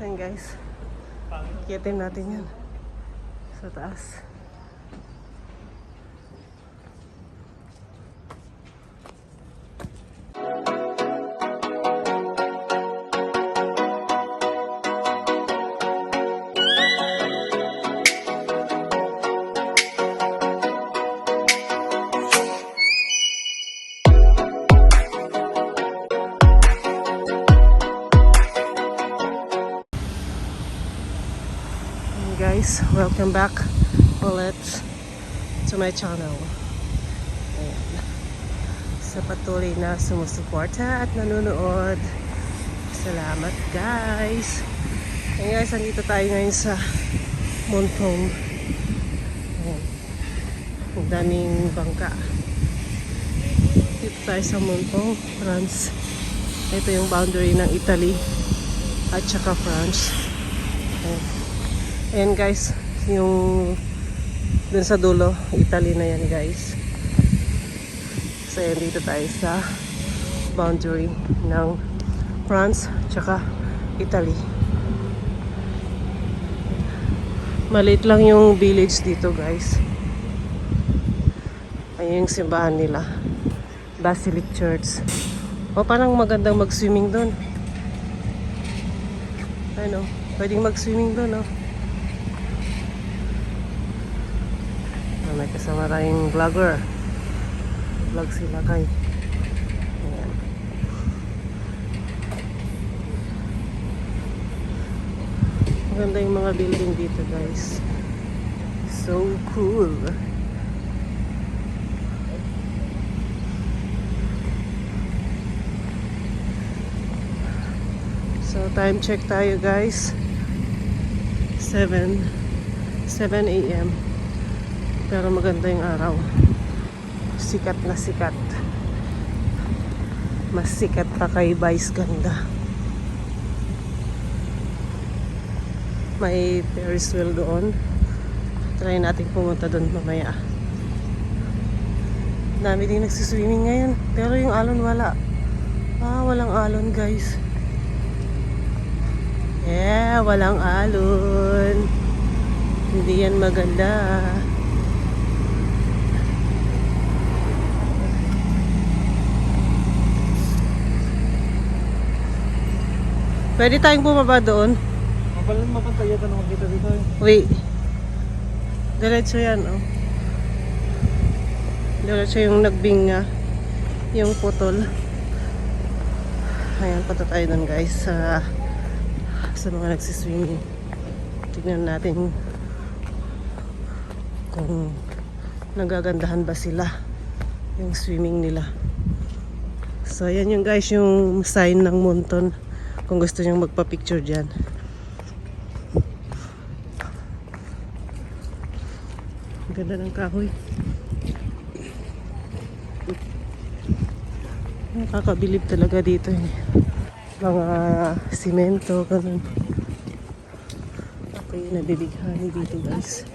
Ayan guys. Kiyatin natin yan. Sa taas. Guys, welcome back ulit to my channel. Ayan. Sa patuloy na sumusuporta at nanonood. Salamat guys. Ayan guys, andito tayo ngayon sa Montong. Ayan. Ang daming bangka. Dito tayo sa Montong, France. Ito yung boundary ng Italy at saka France. Ayan. Ayan guys, yung dun sa dulo, Italy na yan guys. So ayan, dito tayo sa boundary ng France tsaka Italy. Maliit lang yung village dito guys. Ayan yung simbahan nila, Basilic Church. O parang magandang mag-swimming dun. Ano, pwedeng mag-swimming dun, no? May kasama tayong vlogger. Vlog sila kay. Ayan. Maganda yung mga building dito guys. So cool. So time check tayo guys. 7 a.m. Pero maganda yung araw. Sikat na sikat. Mas sikat pa kay Vice ganda. May Ferris wheel doon. Try natin pumunta doon mamaya. Dami din nagsiswimming ngayon. Pero yung alon wala. Walang alon guys. Yeah, walang alon. Hindi yan maganda. Pwede tayong bumaba doon. Mapantaya ka naman kita dito. Wait. Diretso yan, oh. Diretso yung nagbinga. Yung putol. Ayan, punta tayo doon guys. Sa mga nagsiswimming. Tignan natin kung nagagandahan ba sila yung swimming nila. So, ayan yung guys, yung sign ng Monton. Kung gusto nyo magpa-picture dyan. Ang ganda ng kahoy. Nakakabilib talaga dito eh. Mga simento, ganun. Okay, nabibighani dito guys.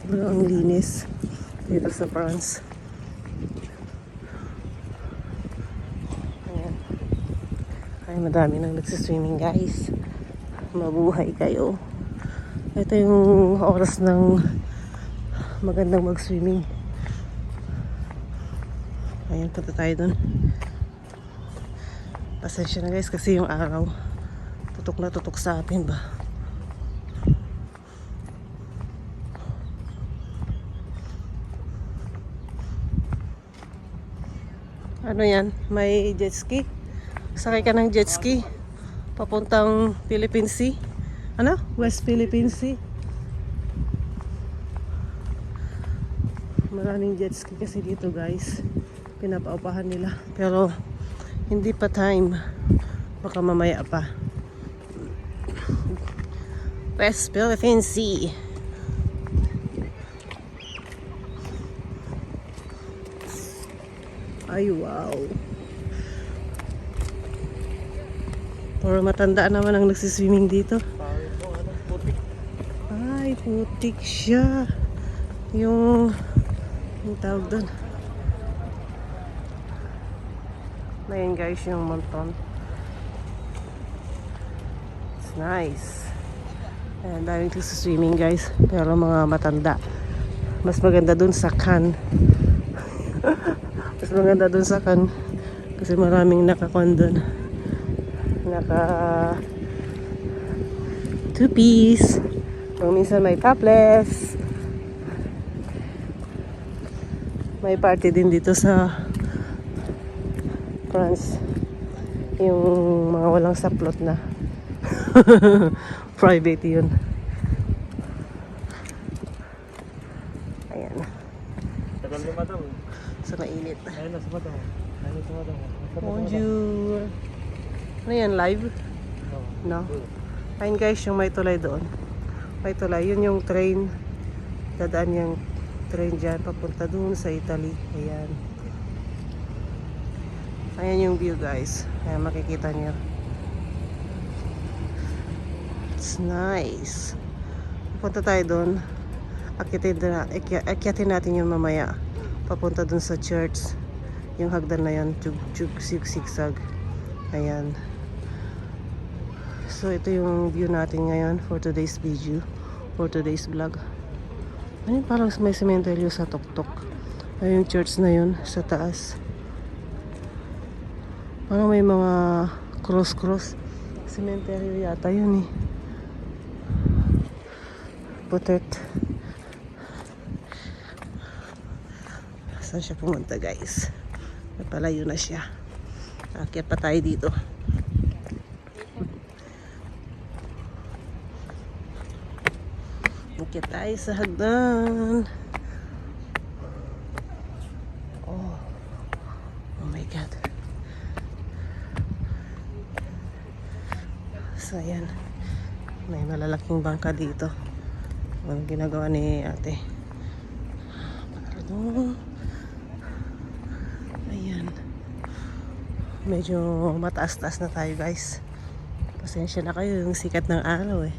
Pero ang linis dito sa France. Ay, madami nang nagsiswimming guys. Mabuhay kayo. Ito yung oras ng magandang mag-swimming. Ayan, punta tayo dun. Pasensya na guys kasi yung araw tutok na tutok sa atin ba. Ano yan? May jet ski? Sakay ka ng jet ski papuntang Philippine Sea. Ano? West Philippine Sea. Maraming jet ski kasi dito guys. Pinapaupahan nila. Pero hindi pa time. Baka mamaya pa. West Philippine Sea. Ay wow. Puro matanda naman ang nagsiswimming dito. Ay, putik siya. Yung tawag doon. Ayan guys, yung Monton. It's nice. Ayan, daming swimming guys. Pero mga matanda. Mas maganda dun sa Cannes. Mas maganda dun sa Cannes. Kasi maraming nakakon dun. Naka two-piece. Kung minsan may topless. May party din dito sa France. Yung mga walang saplot na. Private yun. Ayan. Tagal ni madam. So mainit. Ayun na si madam. Ayun si madam. Bonjour. Ano yan? Live? No? Ayun guys, yung may tulay doon. May tulay. Yun yung train. Dadaan yung train dyan. Papunta doon sa Italy. Ayan. Ayan yung view guys. Ayan makikita nyo. It's nice. Punta tayo doon. Akyatin natin yung mamaya. Papunta doon sa church. Yung hagdan na yan. Zigzag. Ayan. So ito yung view natin ngayon for today's video. For today's vlog. Ayun, parang may sementeryo sa tuktok. Ayun yung church na yun sa taas. Parang may mga cross. Sementeryo yata yun eh. Putet. Saan siya pumunta guys? Napalayo na siya. Akyat pa tayo dito. Akyat tayo sa hagdan. Oh my God. So ayan. May malalaking bangka dito. Ang ginagawa ni ate. Pardon. Ayan. Medyo mataas-taas na tayo guys. Pasensya na kayo yung sikat ng araw eh.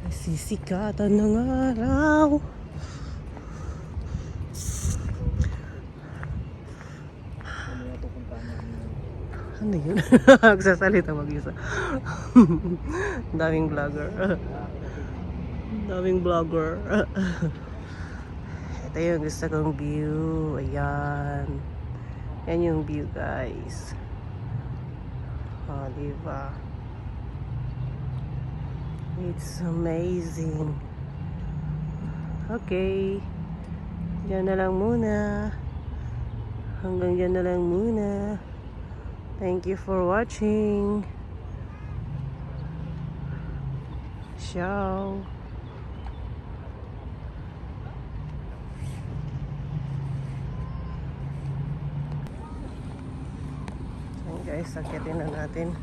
Sisikatan ng araw. Ano yun? Magsasalita mag-isa. Daming vlogger. Daming vlogger. Ito yung gusto kong view. Ayan. Yan yung view guys. Oh, diba? It's amazing. Okay. Diyan na lang muna. Hanggang diyan na lang muna. Thank you for watching. Ciao. So guys, akyatin na natin.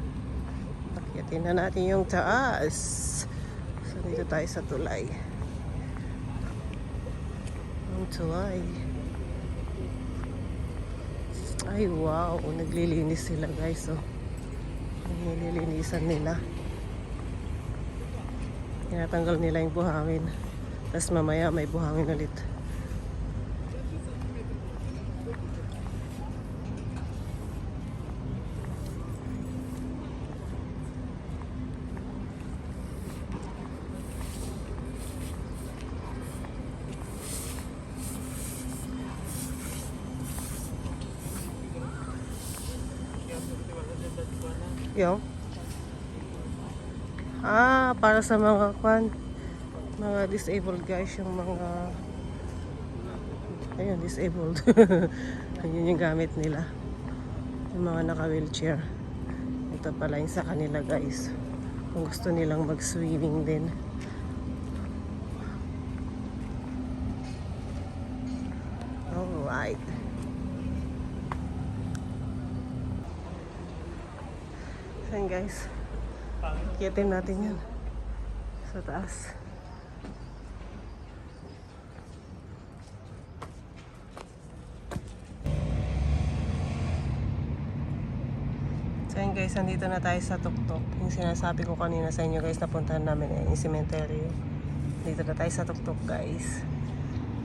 Akyatin na natin yung taas. So dito tayo sa tulay. Ang tulay. Ay wow, naglilinis sila guys oh. Nililinisan nila. Tinatanggal nila yung buhangin. Tapos mamaya may buhangin ulit. Yo. Para sa mga mga disabled guys, yung mga ayun, disabled. Ayun yung gamit nila. Yung mga naka-wheelchair. Ito pala yung sa kanila guys. Kung gusto nilang mag-swimming din. Alright. Ayan guys, kitin natin yan sa taas. So ayan guys, nandito na tayo sa tuktok. Yung sinasabi ko kanina sa inyo guys, napuntahan namin yung cemetery. Dito na tayo sa tuktok guys.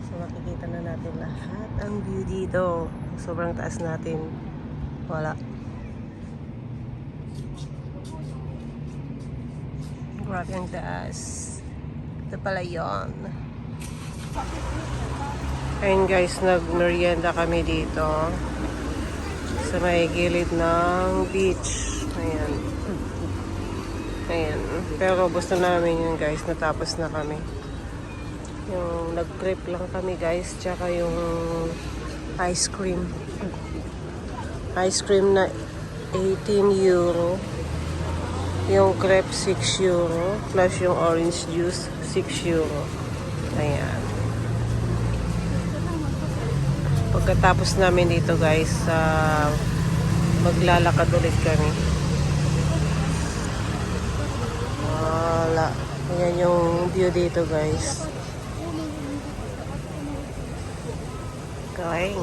So makikita na natin lahat ang view dito. Sobrang taas natin. Wala. Grabe ang taas. Ito pala yun. Ayun guys, nag-merienda kami dito. Sa may gilid ng beach. Ayan. Ayan. Pero gusto namin yun guys. Natapos na kami. Yung nag-crepe lang kami guys. Tsaka yung ice cream. Ice cream na 18 euro. Yung crepe 6 euro. Plus yung orange juice 6 euro. Ayan. Pagkatapos namin dito guys, maglalakad ulit kami. Wala. Ayan yung view dito guys. Kain.